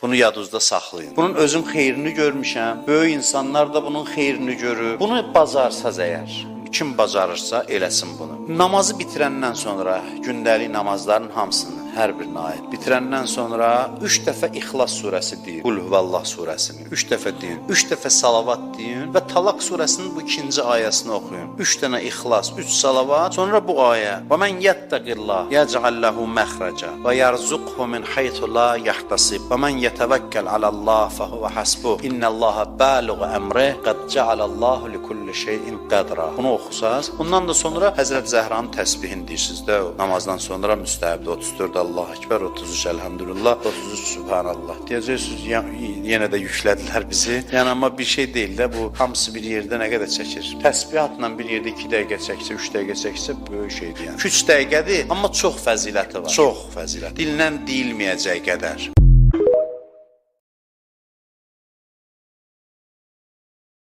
Bunu yadınızda saxlayın. Bunun özüm xeyrini görmüşəm. Böyük insanlar da bunun xeyrini görüb. Bunu bacarsaz əgər, kim bacarırsa eləsin bunu. Namazı bitirəndən sonra gündəlik namazların hamısını, hər birinə aid bitirəndən sonra 3 dəfə İxlas surəsi deyin. Qul huvallah surəsini 3 dəfə deyin. 3 dəfə salavat deyin və Talaq surəsinin bu 2-ci ayəsini oxuyun. 3 dənə İxlas, 3 salavat, sonra bu ayə. Və men yettaqillah yec'al lehu məxraca və yerzuqhu min haythu la yahtasib. Və men yetevekkel alallah fehuve hasbuh. İnnallaha balighu emri qad cealallahu likulli şeyin qadra. Bunu oxusaz, bundan da sonra Həzrət Zəhranın təsbihini deyirsiniz də, namazdan sonra müstəhəbdə 34 Allah Ekber, 33 Elhamdülillah, 33 Subhanallah deyəcəksiniz. Yenə də yüklədilər bizi. Yəni amma bir şey deyil də, bu hamısı bir yerdə nə qədər çəkir. Təsbihatla bir yerdə 2 dəqiqə çəksə, 3 dəqiqə çəksə böyük şeydir yəni. 3 dəqiqədir, amma çox fəziləti var. Çox fəzilət. Dillə deyilməyəcək qədər.